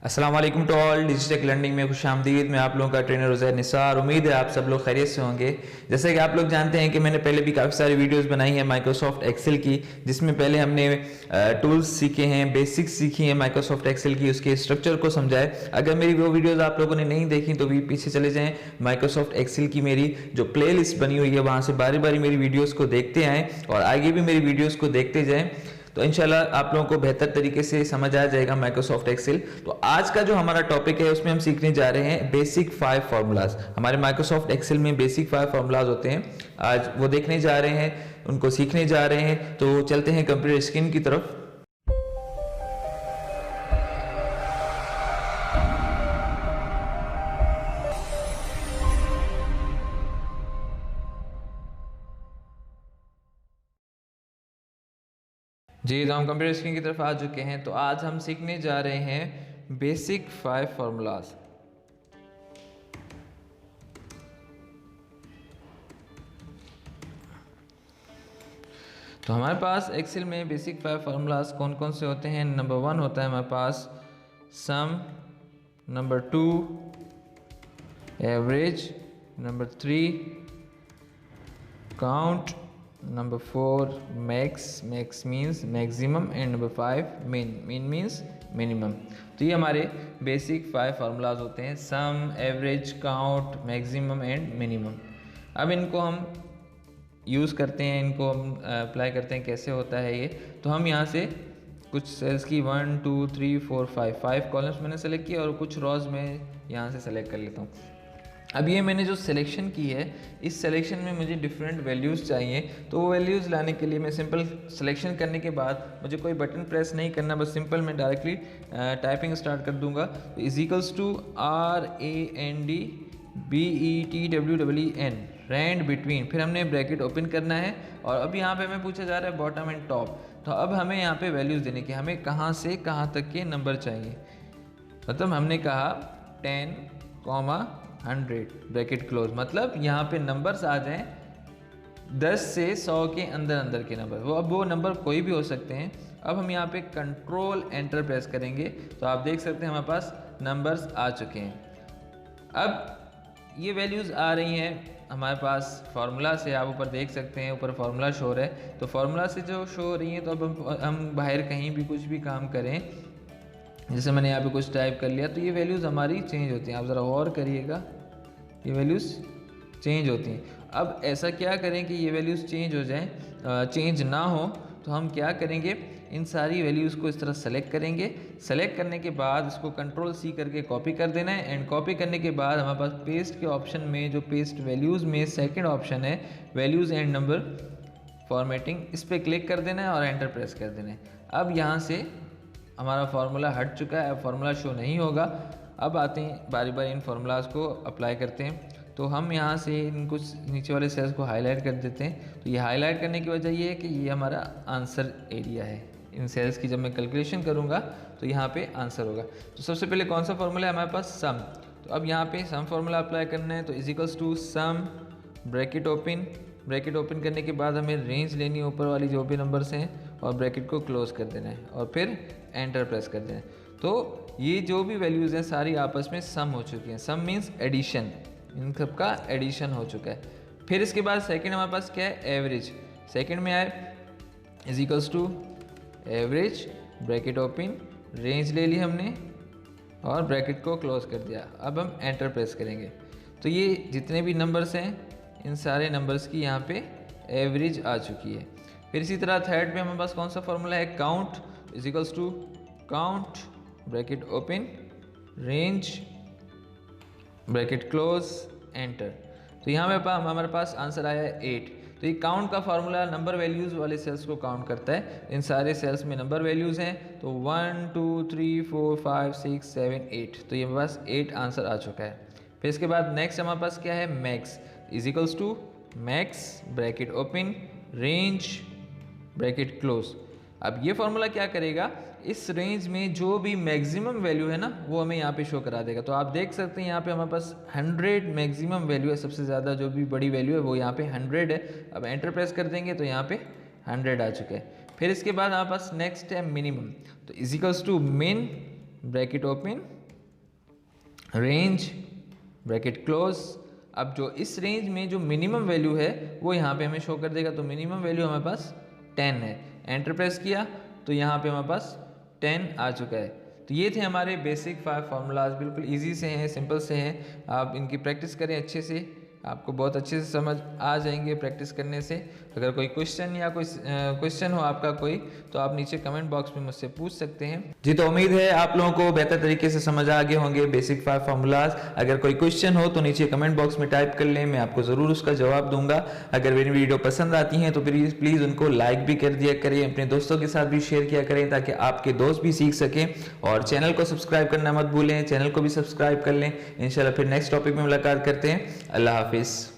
अस्सलाम वालेकुम to all digital learning में खुश आमदीद। मैं आप लोगों का ट्रेनर उज़ैर निसार। उम्मीद है आप सब लोग खैरियत से होंगे। जैसे कि आप लोग जानते हैं कि मैंने पहले भी काफ़ी सारी वीडियोस बनाई हैं माइक्रोसॉफ्ट एक्सेल की, जिसमें पहले हमने टूल्स सीखे हैं, बेसिक्स सीखी हैं माइक्रोसॉफ्ट एक्सेल की, उसके स्ट्रक्चर को समझा है। अगर मेरी वो वीडियोज़ आप लोगों ने नहीं देखी तो भी पीछे चले जाएँ, माइक्रोसॉफ्ट एक्सेल की मेरी जो प्ले लिस्ट बनी हुई है वहाँ से बारी बारी मेरी वीडियोज़ को देखते आएँ और आगे भी मेरी वीडियोज़ को देखते जाएँ, तो इंशाल्लाह आप लोगों को बेहतर तरीके से समझ आ जाएगा माइक्रोसॉफ्ट एक्सेल। तो आज का जो हमारा टॉपिक है उसमें हम सीखने जा रहे हैं बेसिक 5 फार्मूलाज। हमारे माइक्रोसॉफ्ट एक्सेल में बेसिक 5 फार्मूलाज होते हैं, आज वो देखने जा रहे हैं, उनको सीखने जा रहे हैं। तो चलते हैं कंप्यूटर स्क्रीन की तरफ। जी, तो हम कंप्यूटर स्क्रीन की तरफ आ चुके हैं। तो आज हम सीखने जा रहे हैं बेसिक 5 फार्मूलाज। तो हमारे पास एक्सेल में बेसिक 5 फार्मूलाज कौन कौन से होते हैं। नंबर 1 होता है हमारे पास sum, number 2 average, number 3 count, number 4 max means maximum and number 5 mean means minimum. तो ये हमारे बेसिक 5 फार्मूलाज होते हैं, sum, average, count, maximum and minimum. अब इनको हम यूज़ करते हैं, इनको हम अप्लाई करते हैं। कैसे होता है ये, तो हम यहाँ से कुछ सेल्स की 1 2 3 4 5 कॉलम्स मैंने सेलेक्ट किया और कुछ रॉज में यहाँ से सेलेक्ट कर लेता हूँ। अब ये मैंने जो सिलेक्शन की है, इस सिलेक्शन में मुझे डिफरेंट वैल्यूज़ चाहिए। तो वो वैल्यूज़ लाने के लिए मैं सिंपल सिलेक्शन करने के बाद मुझे कोई बटन प्रेस नहीं करना, बस सिंपल मैं डायरेक्टली टाइपिंग स्टार्ट कर दूंगा। तो equals to RANDBETWEEN rand between, फिर हमने ब्रैकेट ओपन करना है और अब यहाँ पे हमें पूछा जा रहा है बॉटम एंड टॉप। तो अब हमें यहाँ पे वैल्यूज़ देने की, हमें कहाँ से कहाँ तक के नंबर चाहिए। मतलब हमने कहा 10, 100 ब्रैकेट क्लोज, मतलब यहाँ पे नंबर्स आ जाएं 10 से 100 के अंदर अंदर के नंबर। अब वो नंबर कोई भी हो सकते हैं। अब हम यहाँ पे कंट्रोल एंटर प्रेस करेंगे तो आप देख सकते हैं हमारे पास नंबर्स आ चुके हैं। अब ये वैल्यूज़ आ रही हैं हमारे पास फार्मूला से, आप ऊपर देख सकते हैं, ऊपर फार्मूला शो हो रहा है। तो फार्मूला से जो शो हो रही है, तो अब हम बाहर कहीं भी कुछ भी काम करें, जैसे मैंने यहाँ पे कुछ टाइप कर लिया, तो ये वैल्यूज़ हमारी चेंज होती हैं। आप ज़रा गौर करिएगा, ये वैल्यूज़ चेंज होती हैं। अब ऐसा क्या करें कि ये वैल्यूज़ चेंज हो जाएं, चेंज ना हो, तो हम क्या करेंगे, इन सारी वैल्यूज़ को इस तरह सेलेक्ट करेंगे। सेलेक्ट करने के बाद इसको कंट्रोल C करके कॉपी कर देना है। एंड कॉपी करने के बाद हमारे पास पेस्ट के ऑप्शन में, जो पेस्ट वैल्यूज़ में सेकेंड ऑप्शन है, वैल्यूज़ एंड नंबर फॉर्मेटिंग, इस पर क्लिक कर देना है और एंटर प्रेस कर देना है। अब यहाँ से हमारा फार्मूला हट चुका है, अब फार्मूला शो नहीं होगा। अब आते हैं बारी बारी इन फार्मूलाज को अप्लाई करते हैं। तो हम यहाँ से इन कुछ नीचे वाले सेल्स को हाईलाइट कर देते हैं। तो ये हाईलाइट करने की वजह ये है कि ये हमारा आंसर एरिया है। इन सेल्स की जब मैं कैलकुलेशन करूँगा तो यहाँ पे आंसर होगा। तो सबसे पहले कौन सा फार्मूला है हमारे पास, सम। तो अब यहाँ पे सम फार्मूला अप्लाई करना है। तो equals to sum bracket open, bracket open करने के बाद हमें रेंज लेनी है ऊपर वाली जो भी नंबर्स हैं, और ब्रैकेट को क्लोज कर देना है और फिर एंटर प्रेस कर देना है। तो ये जो भी वैल्यूज़ हैं सारी आपस में सम हो चुकी हैं। सम मीन्स एडिशन, इन सब का एडिशन हो चुका है। फिर इसके बाद सेकंड हमारे पास क्या है, एवरेज। सेकंड में आए equals to average, bracket open, range ले ली हमने और ब्रैकेट को क्लोज कर दिया। अब हम एंटर प्रेस करेंगे तो ये जितने भी नंबर्स हैं, इन सारे नंबर्स की यहाँ पे एवरेज आ चुकी है। फिर इसी तरह थर्ड में हमारे पास कौन सा फॉर्मूला है, count. Equals to count, bracket open, range, bracket close, enter. तो यहाँ पे हमारे पास आंसर आया है 8। तो ये काउंट का फार्मूला नंबर वैल्यूज़ वाले सेल्स को काउंट करता है। इन सारे सेल्स में नंबर वैल्यूज़ हैं, तो 1 2 3 4 5 6 7 8। तो ये हमारे पास 8 आंसर आ चुका है। फिर इसके बाद नेक्स्ट हमारे पास क्या है, max. Equals to max, bracket open, range, bracket close. अब ये फार्मूला क्या करेगा, इस रेंज में जो भी मैक्सिमम वैल्यू है ना, वो हमें यहाँ पे शो करा देगा। तो आप देख सकते हैं यहाँ पे हमारे पास 100 मैक्सिमम वैल्यू है, सबसे ज़्यादा जो भी बड़ी वैल्यू है वो यहाँ पे 100 है। अब एंटर प्रेस कर देंगे तो यहाँ पे 100 आ चुका है। फिर इसके बाद हमारे पास नेक्स्ट है मिनिमम। तो इजिकल्स टू मिन bracket open, range bracket close. अब जो इस रेंज में जो मिनिमम वैल्यू है वो यहाँ पे हमें शो कर देगा, तो मिनिमम वैल्यू हमारे पास 10 है। एंटर प्रेस किया तो यहाँ पे हमारे पास 10 आ चुका है। तो ये थे हमारे बेसिक 5 फार्मूलाज, बिल्कुल इजी से हैं, सिंपल से हैं। आप इनकी प्रैक्टिस करें अच्छे से, आपको बहुत अच्छे से समझ आ जाएंगे प्रैक्टिस करने से। अगर कोई क्वेश्चन या कोई क्वेश्चन हो आपका कोई, तो आप नीचे कमेंट बॉक्स में मुझसे पूछ सकते हैं। जी, तो उम्मीद है आप लोगों को बेहतर तरीके से समझ आ गए होंगे बेसिक 5 फार्मूलाज। अगर कोई क्वेश्चन हो तो नीचे कमेंट बॉक्स में टाइप कर लें, मैं आपको ज़रूर उसका जवाब दूंगा। अगर मेरी वीडियो पसंद आती हैं तो प्लीज़ उनको लाइक भी कर दिया करें, अपने दोस्तों के साथ भी शेयर किया करें ताकि आपके दोस्त भी सीख सकें। और चैनल को सब्सक्राइब करना मत भूलें, चैनल को भी सब्सक्राइब कर लें। इंशाल्लाह फिर नेक्स्ट टॉपिक में मुलाकात करते हैं। अल्लाह हाफिज़।